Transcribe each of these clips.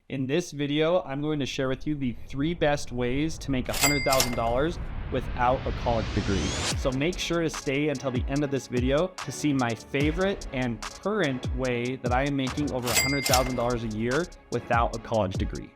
In this video, I'm going to share with you the 3 best ways to make $100,000 without a college degree. So make sure to stay until the end of this video to see my favorite and current way that I am making over $100,000 a year without a college degree.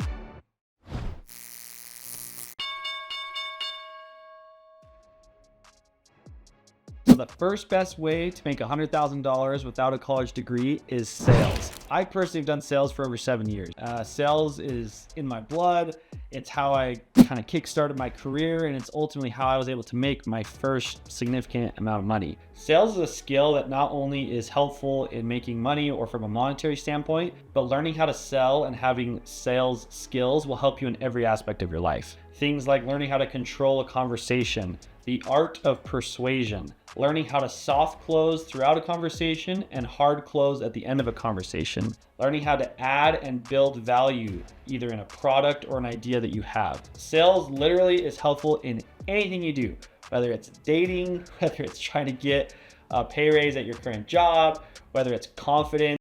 So the first best way to make $100,000 without a college degree is sales. I personally have done sales for over 7 years. Sales is in my blood. It's how I kind of kickstarted my career, and it's ultimately how I was able to make my first significant amount of money. Sales is a skill that not only is helpful in making money or from a monetary standpoint, but learning how to sell and having sales skills will help you in every aspect of your life. Things like learning how to control a conversation, the art of persuasion, learning how to soft close throughout a conversation and hard close at the end of a conversation, learning how to add and build value either in a product or an idea that you have. Sales literally is helpful in anything you do, whether it's dating, whether it's trying to get a pay raise at your current job, whether it's confidence.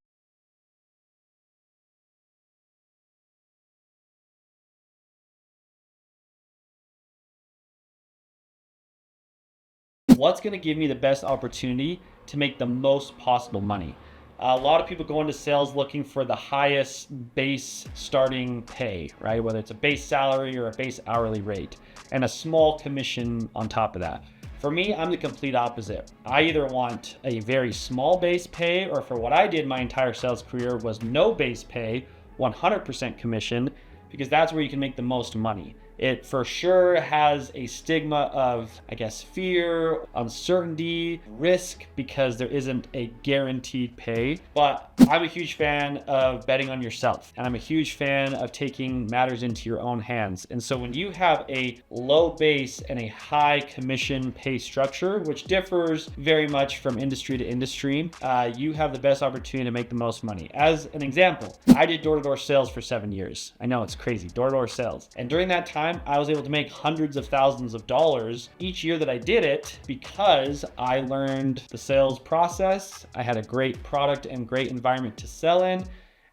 What's going to give me the best opportunity to make the most possible money? A lot of people go into sales looking for the highest base starting pay, right? Whether it's a base salary or a base hourly rate and a small commission on top of that. For me, I'm the complete opposite. I either want a very small base pay, or for what I did my entire sales career was no base pay, 100% commission, because that's where you can make the most money. It for sure has a stigma of, I guess, fear, uncertainty, risk, because there isn't a guaranteed pay. But I'm a huge fan of betting on yourself, and I'm a huge fan of taking matters into your own hands. And so when you have a low base and a high commission pay structure, which differs very much from industry to industry, you have the best opportunity to make the most money. As an example, I did door-to-door sales for 7 years. I know it's crazy, door-to-door sales. And during that time, I was able to make hundreds of thousands of dollars each year that I did it because I learned the sales process. I had a great product and great environment to sell in.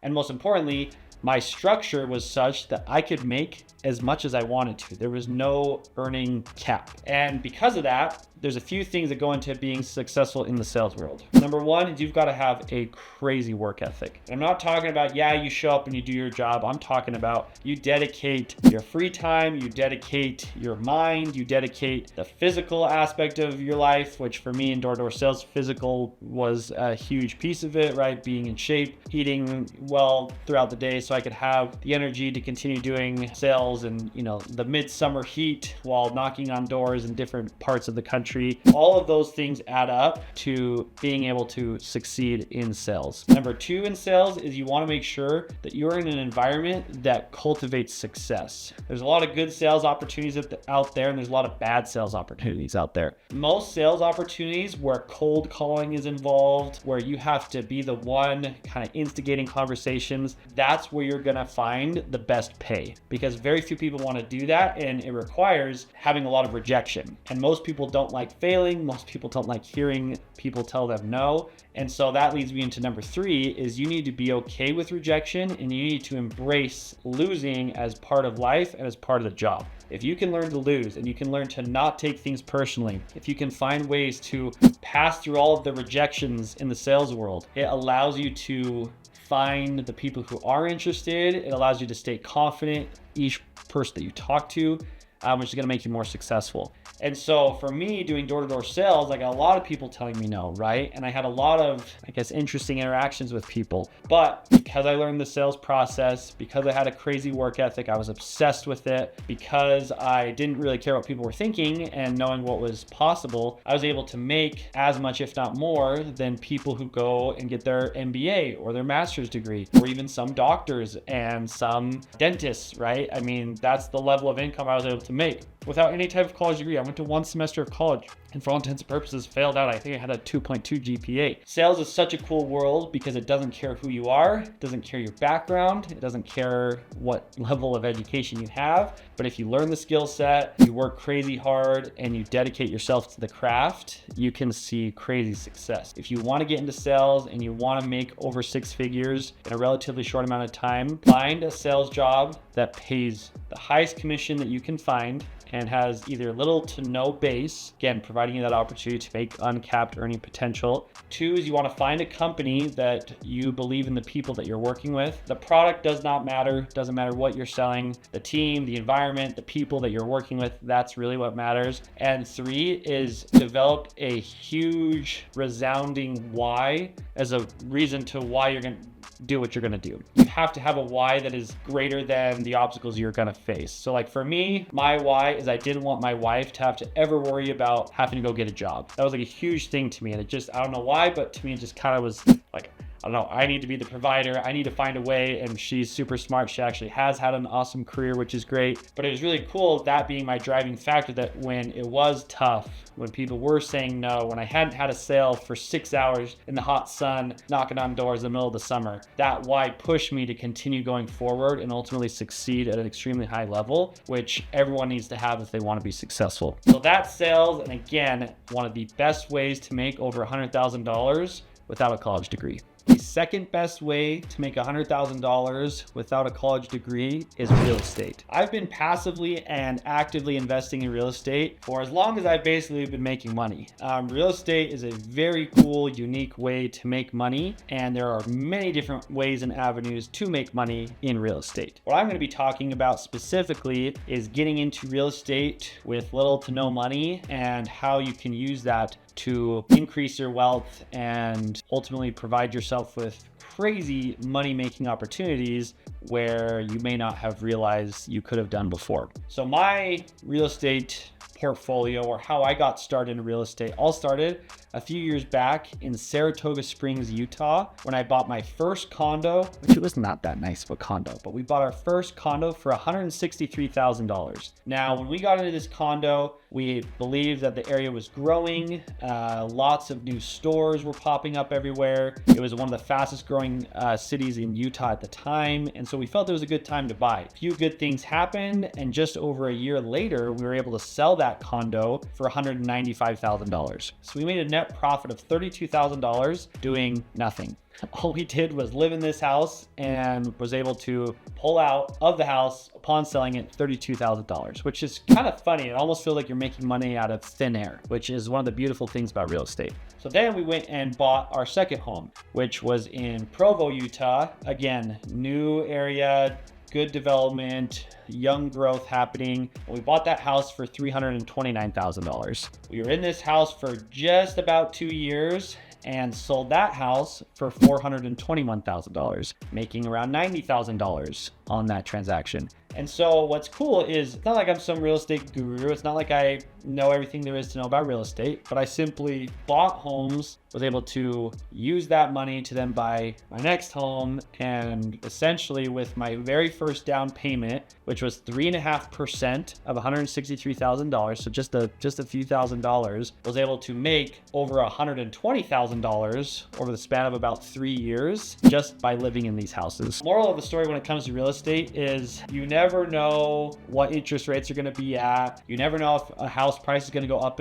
And most importantly, my structure was such that I could make as much as I wanted to. There was no earning cap. And because of that, there's a few things that go into being successful in the sales world. Number one is you've got to have a crazy work ethic. And I'm not talking about, yeah, you show up and you do your job. I'm talking about you dedicate your free time, you dedicate your mind, you dedicate the physical aspect of your life, which for me in door-to-door sales, physical was a huge piece of it, right? Being in shape, eating well throughout the day so I could have the energy to continue doing sales and, the midsummer heat while knocking on doors in different parts of the country. All of those things add up to being able to succeed in sales. Number 2 in sales is you want to make sure that you're in an environment that cultivates success. There's a lot of good sales opportunities out there, and there's a lot of bad sales opportunities out there. Most sales opportunities where cold calling is involved, where you have to be the one kind of instigating conversations, that's where you're going to find the best pay, because very few people want to do that, and it requires having a lot of rejection. And most people don't like failing. Most people don't like hearing people tell them no. And so that leads me into number 3 is you need to be okay with rejection, and you need to embrace losing as part of life and as part of the job. If you can learn to lose and you can learn to not take things personally, if you can find ways to pass through all of the rejections in the sales world, it allows you to find the people who are interested. It allows you to stay confident each person that you talk to, which is going to make you more successful. And so for me, doing door-to-door sales, I got a lot of people telling me no, right? And I had a lot of, interesting interactions with people. But because I learned the sales process, because I had a crazy work ethic, I was obsessed with it, because I didn't really care what people were thinking and knowing what was possible, I was able to make as much, if not more, than people who go and get their MBA or their master's degree, or even some doctors and some dentists, right? That's the level of income I was able to make. without any type of college degree. I went to one semester of college and for all intents and purposes failed out. I think I had a 2.2 GPA. Sales is such a cool world because it doesn't care who you are, it doesn't care your background, it doesn't care what level of education you have. But if you learn the skill set, you work crazy hard, and you dedicate yourself to the craft, you can see crazy success. If you want to get into sales and you want to make over 6 figures in a relatively short amount of time, find a sales job that pays the highest commission that you can find and has either little to no base, again, providing you that opportunity to make uncapped earning potential. 2 is you want to find a company that you believe in the people that you're working with. The product does not matter, doesn't matter what you're selling. The team, the environment, the people that you're working with, that's really what matters. And 3 is develop a huge resounding why as a reason to why you're going to do what you're going to do. You have to have a why that is greater than the obstacles you're going to face. So like for me, my why is I didn't want my wife to have to ever worry about having to go get a job. That was like a huge thing to me. And it just, I don't know why, but to me, it just kind of was like, I don't know, I need to be the provider. I need to find a way. And she's super smart. She actually has had an awesome career, which is great. But it was really cool, that being my driving factor, that when it was tough, when people were saying no, when I hadn't had a sale for 6 hours in the hot sun, knocking on doors in the middle of the summer, that why pushed me to continue going forward and ultimately succeed at an extremely high level, which everyone needs to have if they want to be successful. So that's sales. And again, one of the best ways to make over $100,000 without a college degree. The second best way to make $100,000 without a college degree is real estate. I've been passively and actively investing in real estate for as long as I've basically been making money. Real estate is a very cool, unique way to make money, and there are many different ways and avenues to make money in real estate. What I'm going to be talking about specifically is getting into real estate with little to no money and how you can use that to increase your wealth and ultimately provide yourself with crazy money-making opportunities where you may not have realized you could have done before. So my real estate portfolio, or how I got started in real estate, all started a few years back in Saratoga Springs, Utah, when I bought my first condo, which it was not that nice of a condo, but we bought our first condo for $163,000. Now, when we got into this condo, we believed that the area was growing. Lots of new stores were popping up everywhere. It was one of the fastest growing cities in Utah at the time. And so we felt it was a good time to buy. A few good things happened. And just over a year later, we were able to sell that condo for $195,000. So we made a net profit of $32,000 doing nothing. All we did was live in this house and was able to pull out of the house upon selling it $32,000, which is kind of funny. It almost feels like you're making money out of thin air, which is one of the beautiful things about real estate. So then we went and bought our second home, which was in Provo, Utah. Again, new area, good development, young growth happening. We bought that house for $329,000. We were in this house for just about 2 years and sold that house for $421,000, making around $90,000 on that transaction. And so what's cool is it's not like I'm some real estate guru. It's not like I know everything there is to know about real estate, but I simply bought homes, was able to use that money to then buy my next home. And essentially with my very first down payment, which was 3.5% of $163,000, so just a few $1,000s, was able to make over $120,000 over the span of about 3 years just by living in these houses. Moral of the story when it comes to real estate is you never know what interest rates are going to be at. You never know if a house price is going to go up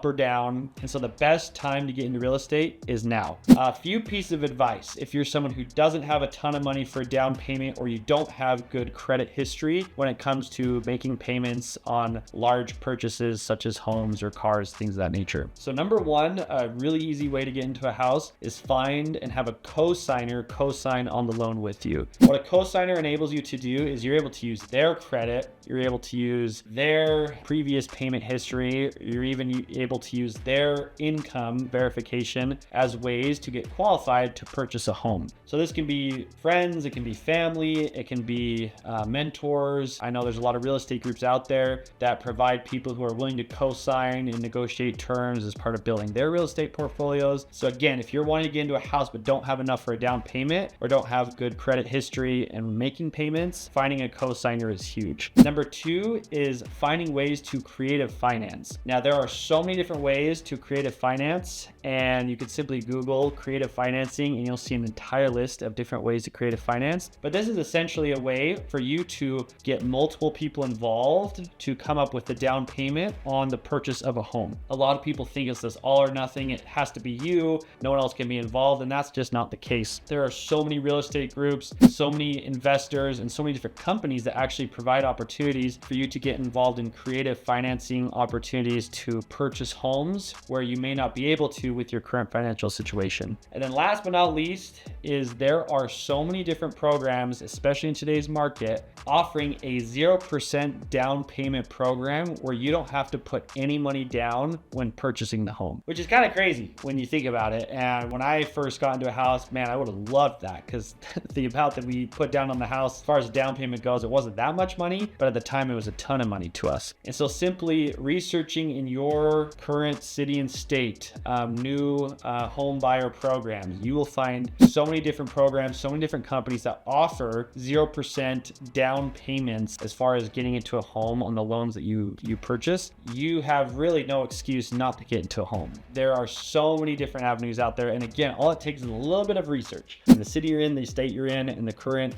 or down. And so the best time to get into real estate is now. A few pieces of advice. If you're someone who doesn't have a ton of money for a down payment, or you don't have good credit history when it comes to making payments on large purchases such as homes or cars, things of that nature. So number one, a really easy way to get into a house is find and have a co-signer co-sign on the loan with you. What a co-signer enables you to do is you're able to use their credit, you're able to use their previous payment history, you're even able to use their income verification as ways to get qualified to purchase a home. So this can be friends, it can be family, it can be mentors. I know there's a lot of real estate groups out there that provide people who are willing to co-sign and negotiate terms as part of building their real estate portfolios. So again, if you're wanting to get into a house but don't have enough for a down payment or don't have good credit history and making payments, finding a co cosigner is huge. Number 2 is finding ways to creative finance. Now, there are so many different ways to creative finance, and you could simply Google creative financing and you'll see an entire list of different ways to creative finance. But this is essentially a way for you to get multiple people involved to come up with the down payment on the purchase of a home. A lot of people think it's this all or nothing. It has to be you. No one else can be involved, and that's just not the case. There are so many real estate groups, so many investors, and so many different companies that actually provide opportunities for you to get involved in creative financing opportunities to purchase homes where you may not be able to with your current financial situation. And then last but not least is there are so many different programs, especially in today's market, offering a 0% down payment program where you don't have to put any money down when purchasing the home, which is kind of crazy when you think about it. And when I first got into a house, man, I would have loved that, because the amount that we put down on the house, as far as down payment goes, it wasn't that much money, but at the time it was a ton of money to us. And so simply researching in your current city and state, new home buyer programs, you will find so many different programs, so many different companies that offer 0% down payments as far as getting into a home on the loans that you purchase. You have really no excuse not to get into a home. There are so many different avenues out there. And again, all it takes is a little bit of research in the city you're in, the state you're in, and the current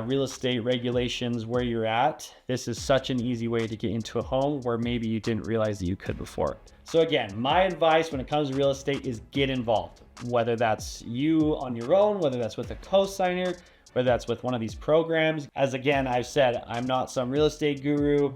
real estate regulations where you're at. This is such an easy way to get into a home where maybe you didn't realize that you could before. So again, my advice when it comes to real estate is get involved, whether that's you on your own, whether that's with a cosigner, whether that's with one of these programs. As again, I've said, I'm not some real estate guru.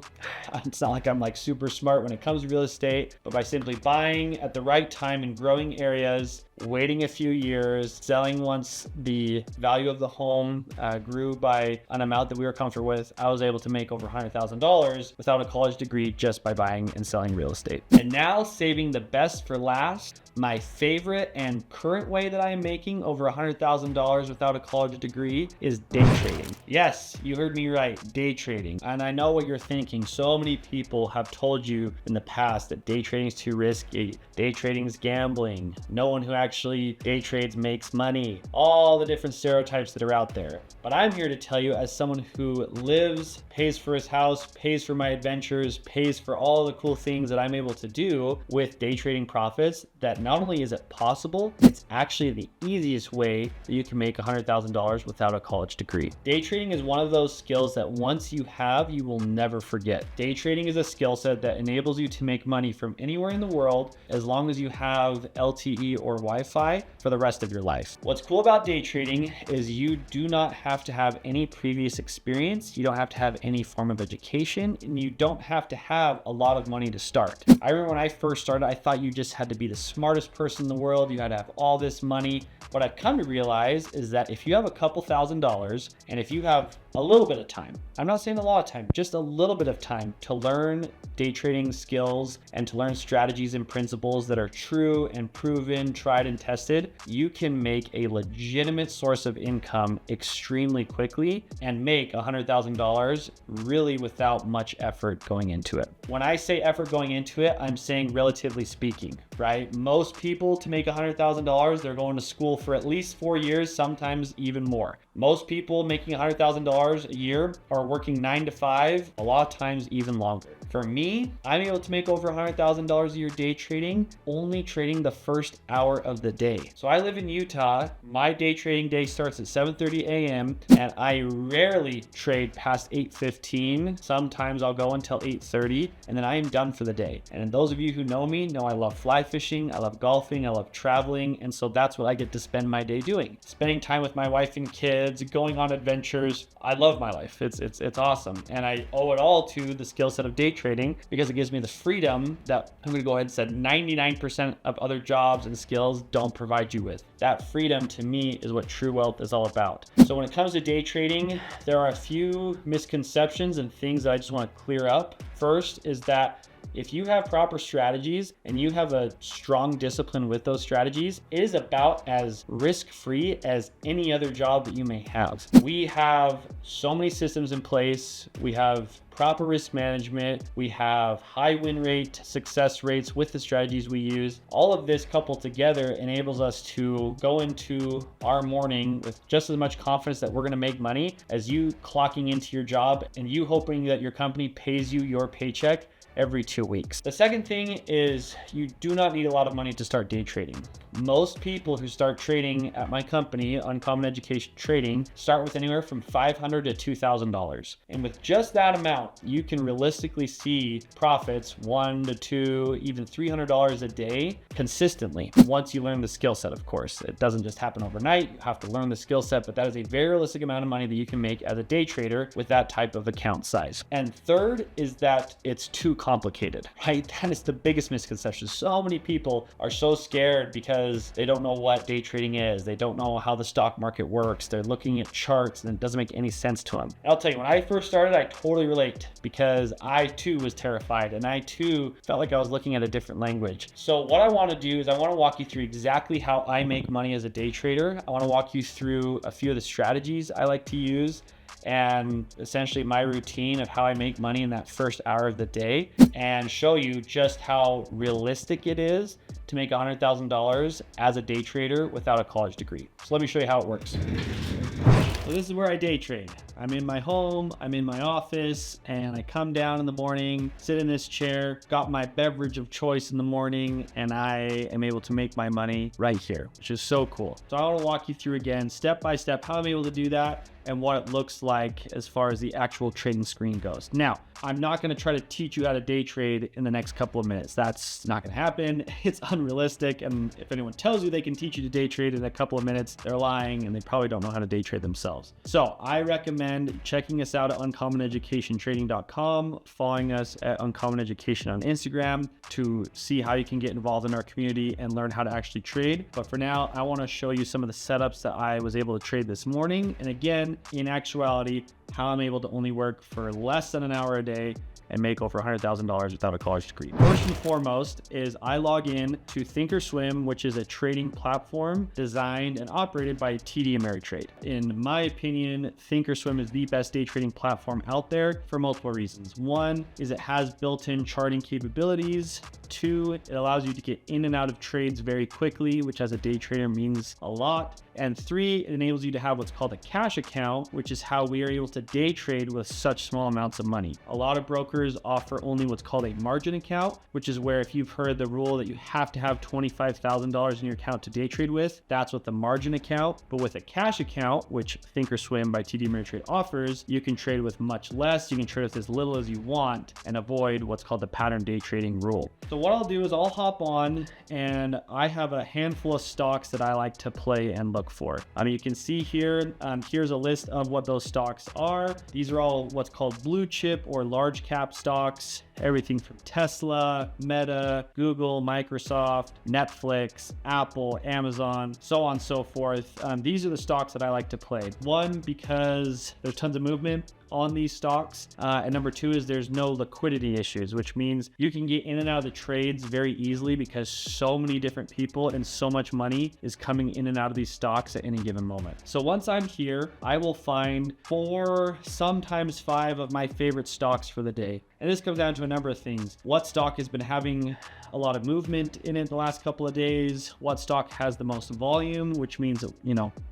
It's not like I'm like super smart when it comes to real estate, but by simply buying at the right time in growing areas, waiting a few years, selling once the value of the home grew by an amount that we were comfortable with, I was able to make over $100,000 without a college degree just by buying and selling real estate. And now, saving the best for last, my favorite and current way that I am making over $100,000 without a college degree is day trading. Yes, you heard me right, day trading. And I know what you're thinking. So many people have told you in the past that day trading is too risky. Day trading is gambling. No one who actually day trades makes money. All the different stereotypes that are out there. But I'm here to tell you, as someone who lives, pays for his house, pays for my adventures, pays for all the cool things that I'm able to do with day trading profits, that not only is it possible, it's actually the easiest way that you can make $100,000 without a college degree. Day trading is one of those skills that once you have, you will never forget. Day trading is a skill set that enables you to make money from anywhere in the world as long as you have LTE or Wi-Fi for the rest of your life. What's cool about day trading is you do not have to have any previous experience, you don't have to have any form of education, and you don't have to have a lot of money to start. I remember when I first started, I thought you just had to be the smartest person in the world, you had to have all this money. What I've come to realize is that if you have a couple $1,000s and if you have a little bit of time, I'm not saying a lot of time, just a little bit of time to learn day trading skills and to learn strategies and principles that are true and proven, tried and tested, you can make a legitimate source of income extremely quickly and make $100,000 really without much effort going into it. When I say effort going into it, I'm saying relatively speaking, right? Most people, to make $100,000, they're going to school for at least 4 years, sometimes even more. Most people making $100,000 a year are working 9 to 5, a lot of times even longer. For me, I'm able to make over $100,000 a year day trading, only trading the first hour of the day. So I live in Utah. My day trading day starts at 7:30 a.m. and I rarely trade past 8:15. Sometimes I'll go until 8:30 and then I am done for the day. And those of you who know me know I love fly fishing, I love golfing, I love traveling, and so that's what I get to spend my day doing. Spending time with my wife and kids, going on adventures. I love my life. It's awesome. And I owe it all to the skill set of day trading because it gives me the freedom that I'm going to go ahead and say 99% of other jobs and skills don't provide you with. That freedom to me is what true wealth is all about. So when it comes to day trading, there are a few misconceptions and things that I just want to clear up. First is that If you have proper strategies and you have a strong discipline with those strategies, it is about as risk-free as any other job that you may have. We have so many systems in place. We have proper risk management. We have high win rate, success rates with the strategies we use. All of this coupled together enables us to go into our morning with just as much confidence that we're going to make money as you clocking into your job and you hoping that your company pays you your paycheck every 2 weeks. The second thing is you do not need a lot of money to start day trading. Most people who start trading at my company, Uncommon Education Trading, start with anywhere from $500 to $2,000. And with just that amount, you can realistically see profits $100 to $200, even $300 a day consistently. Once you learn the skill set, of course. It doesn't just happen overnight. You have to learn the skill set, but that is a very realistic amount of money that you can make as a day trader with that type of account size. And third is that it's too complicated, right? That is the biggest misconception. So many people are so scared because they don't know what day trading is. They don't know how the stock market works. They're looking at charts and it doesn't make any sense to them. And I'll tell you, when I first started, I totally relate because I too was terrified and I too felt like I was looking at a different language. So what I want to do is I want to walk you through exactly how I make money as a day trader. I want to walk you through a few of the strategies I like to use and essentially my routine of how I make money in that first hour of the day and show you just how realistic it is to make $100,000 as a day trader without a college degree. So let me show you how it works. So this is where I day trade. I'm in my home, I'm in my office, and I come down in the morning, sit in this chair, got my beverage of choice in the morning, and I am able to make my money right here, which is so cool. So I want to walk you through again, step by step, how I'm able to do that and what it looks like as far as the actual trading screen goes. Now, I'm not going to try to teach you how to day trade in the next couple of minutes. That's not going to happen. It's unrealistic. And if anyone tells you they can teach you to day trade in a couple of minutes, they're lying and they probably don't know how to day trade themselves. So I recommend checking us out at uncommoneducationtrading.com, following us at Uncommon Education on Instagram to see how you can get involved in our community and learn how to actually trade. But for now, I want to show you some of the setups that I was able to trade this morning. And again, in actuality, how I'm able to only work for less than an hour a day and make over $100,000 without a college degree. First and foremost is I log in to Thinkorswim, which is a trading platform designed and operated by TD Ameritrade. In my opinion, Thinkorswim is the best day trading platform out there for multiple reasons. One is it has built-in charting capabilities. Two, it allows you to get in and out of trades very quickly, which as a day trader means a lot. And three, it enables you to have what's called a cash account, which is how we are able to day trade with such small amounts of money. A lot of brokers offer only what's called a margin account, which is where if you've heard the rule that you have to have $25,000 in your account to day trade with, that's what the margin account. But with a cash account, which Thinkorswim by TD Ameritrade offers, you can trade with much less. You can trade with as little as you want and avoid what's called the pattern day trading rule. So what I'll do is I'll hop on and I have a handful of stocks that I like to play and look for. You can see here, here's a list of what those stocks are. These are all what's called blue chip or large cap stocks. Everything from Tesla, Meta, Google, Microsoft, Netflix, Apple, Amazon, so on and so forth. These are the stocks that I like to play. One, because there's tons of movement on these stocks. And number two is there's no liquidity issues, which means you can get in and out of the trades very easily because so many different people and so much money is coming in and out of these stocks at any given moment. So once I'm here, I will find 4, sometimes 5 of my favorite stocks for the day. And this comes down to a number of things. What stock has been having a lot of movement in it the last couple of days? What stock has the most volume, which means,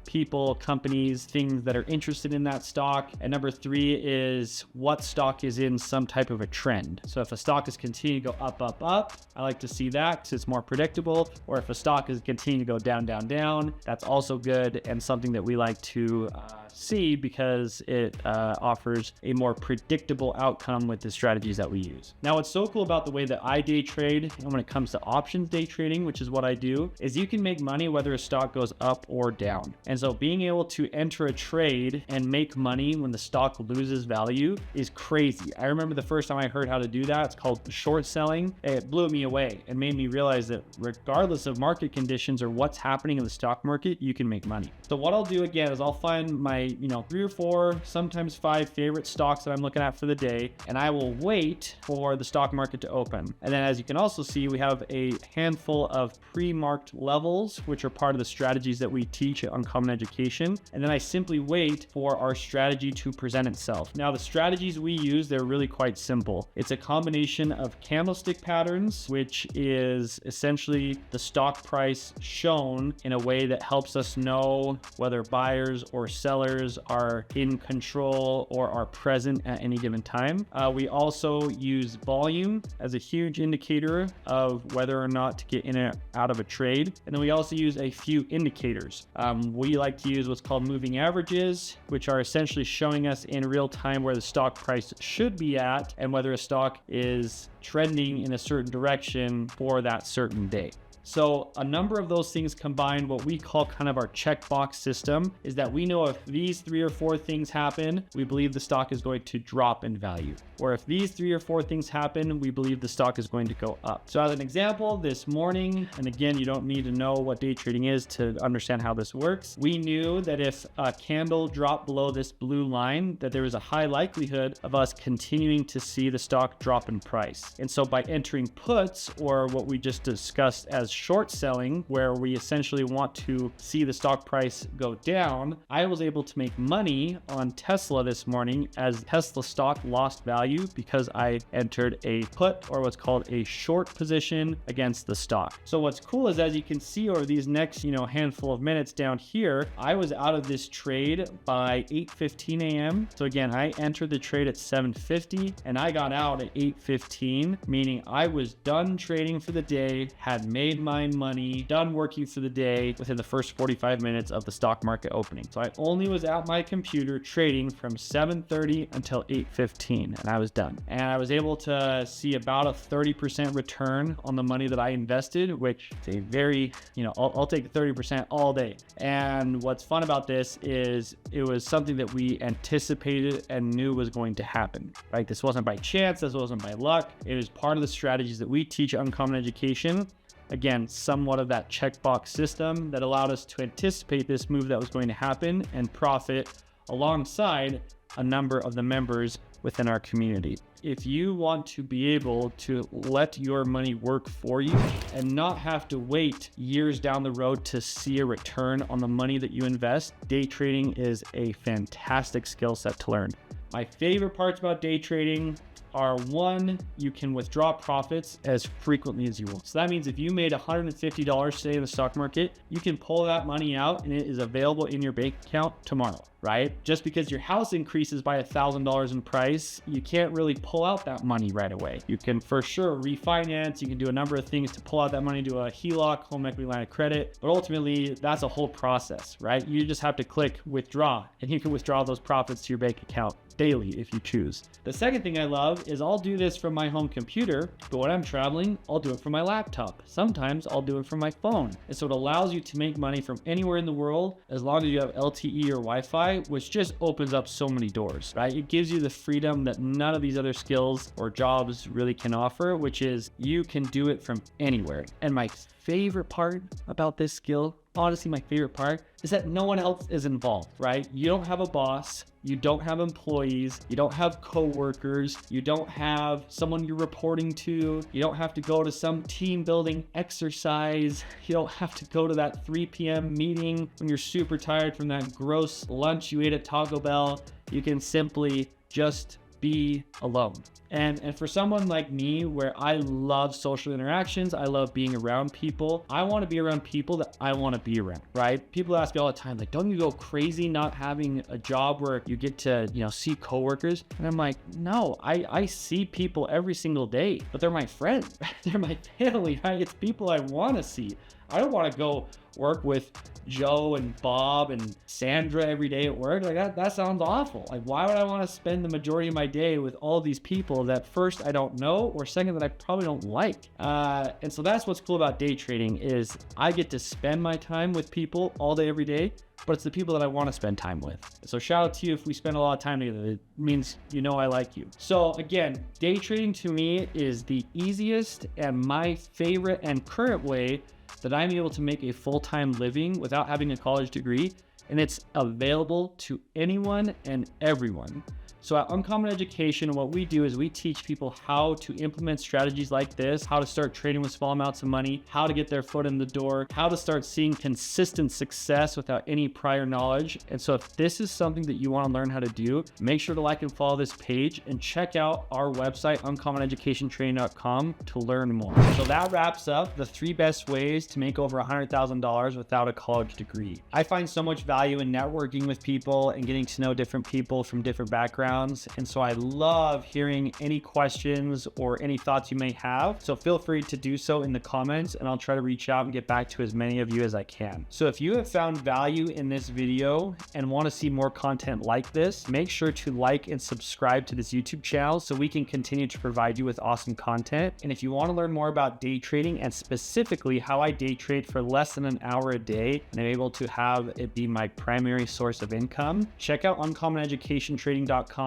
people, companies, things that are interested in that stock. And number 3 is what stock is in some type of a trend. So if a stock is continuing to go up, up, up, I like to see that because it's more predictable. Or if a stock is continuing to go down, down, down, that's also good and something that we like to see because it offers a more predictable outcome with the strategies that we use. Now, what's so cool about the way that I day trade and when it comes to options day trading, which is what I do, is you can make money whether a stock goes up or down. And so being able to enter a trade and make money when the stock loses value is crazy. I remember the first time I heard how to do that, it's called short selling. It blew me away and made me realize that regardless of market conditions or what's happening in the stock market, you can make money. So what I'll do again is I'll find my 3 or 4, sometimes 5 favorite stocks that I'm looking at for the day, and I will wait for the stock market to open. And then as you can also see, we have a handful of pre-marked levels, which are part of the strategies that we teach at Uncommon Education. And then I simply wait for our strategy to present itself. Now, the strategies we use, they're really quite simple. It's a combination of candlestick patterns, which is essentially the stock price shown in a way that helps us know whether buyers or sellers are in control or are present at any given time. We also use volume as a huge indicator of whether or not to get in or out of a trade. And then we also use a few indicators. We like to use what's called moving averages, which are essentially showing us in real time where the stock price should be at and whether a stock is trending in a certain direction for that certain day. So a number of those things combined, what we call kind of our checkbox system, is that we know if these 3 or 4 things happen, we believe the stock is going to drop in value. Or if these 3 or 4 things happen, we believe the stock is going to go up. So as an example, this morning, and again, you don't need to know what day trading is to understand how this works. We knew that if a candle dropped below this blue line, that there was a high likelihood of us continuing to see the stock drop in price. And so by entering puts, or what we just discussed as short selling, where we essentially want to see the stock price go down, I was able to make money on Tesla this morning as Tesla stock lost value because I entered a put, or what's called a short position, against the stock. So what's cool is, as you can see over these next handful of minutes down here, I was out of this trade by 8:15 a.m. So again, I entered the trade at 7:50 and I got out at 8:15, meaning I was done trading for the day, had made my money, done working for the day within the first 45 minutes of the stock market opening. So I only was at my computer trading from 7:30 until 8:15, and I was done. And I was able to see about a 30% return on the money that I invested, which is a very, I'll take 30% all day. And what's fun about this is it was something that we anticipated and knew was going to happen, right? This wasn't by chance, this wasn't by luck. It was part of the strategies that we teach at Uncommon Education. Again, somewhat of that checkbox system that allowed us to anticipate this move that was going to happen and profit alongside a number of the members within our community. If you want to be able to let your money work for you and not have to wait years down the road to see a return on the money that you invest, day trading is a fantastic skill set to learn. My favorite parts about day trading are, one, you can withdraw profits as frequently as you want. So that means if you made $150 today in the stock market, you can pull that money out and it is available in your bank account tomorrow, right? Just because your house increases by $1,000 in price, you can't really pull out that money right away. You can for sure refinance, you can do a number of things to pull out that money, do a HELOC, home equity line of credit, but ultimately that's a whole process, right? You just have to click withdraw and you can withdraw those profits to your bank account daily if you choose. The second thing I love is I'll do this from my home computer, but when I'm traveling, I'll do it from my laptop. Sometimes I'll do it from my phone. And so it allows you to make money from anywhere in the world as long as you have LTE or Wi-Fi, which just opens up so many doors, right? It gives you the freedom that none of these other skills or jobs really can offer, which is you can do it from anywhere. And my favorite part about this skill, honestly, my favorite part is that no one else is involved, right? You don't have a boss, you don't have employees, you don't have coworkers, you don't have someone you're reporting to, you don't have to go to some team building exercise, you don't have to go to that 3 p.m. meeting when you're super tired from that gross lunch you ate at Taco Bell. You can simply just be alone. And for someone like me, where I love social interactions, I love being around people, I want to be around people that I want to be around, right? People ask me all the time, like, don't you go crazy not having a job where you get to, see coworkers? And I'm like, no, I see people every single day, but they're my friends, they're my family, right? It's people I want to see. I don't want to go work with Joe and Bob and Sandra every day at work. Like that sounds awful. Like, why would I want to spend the majority of my day with all these people that first I don't know, or second that I probably don't like? And so that's what's cool about day trading is I get to spend my time with people all day, every day, but it's the people that I want to spend time with. So shout out to you if we spend a lot of time together. It means I like you. So again, day trading to me is the easiest and my favorite and current way that I'm able to make a full-time living without having a college degree, and it's available to anyone and everyone. So at Uncommon Education, what we do is we teach people how to implement strategies like this, how to start trading with small amounts of money, how to get their foot in the door, how to start seeing consistent success without any prior knowledge. And so if this is something that you want to learn how to do, make sure to like and follow this page and check out our website, uncommoneducationtraining.com, to learn more. So that wraps up the 3 best ways to make over $100,000 without a college degree. I find so much value in networking with people and getting to know different people from different backgrounds. And so I love hearing any questions or any thoughts you may have. So feel free to do so in the comments, and I'll try to reach out and get back to as many of you as I can. So if you have found value in this video and want to see more content like this, make sure to like and subscribe to this YouTube channel so we can continue to provide you with awesome content. And if you want to learn more about day trading, and specifically how I day trade for less than an hour a day and I'm able to have it be my primary source of income, check out uncommoneducationtrading.com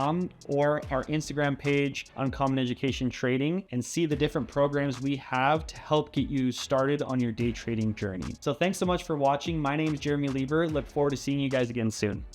or our Instagram page, Uncommon Education Trading, and see the different programs we have to help get you started on your day trading journey. So thanks so much for watching. My name is Jeremy Lieber. Look forward to seeing you guys again soon.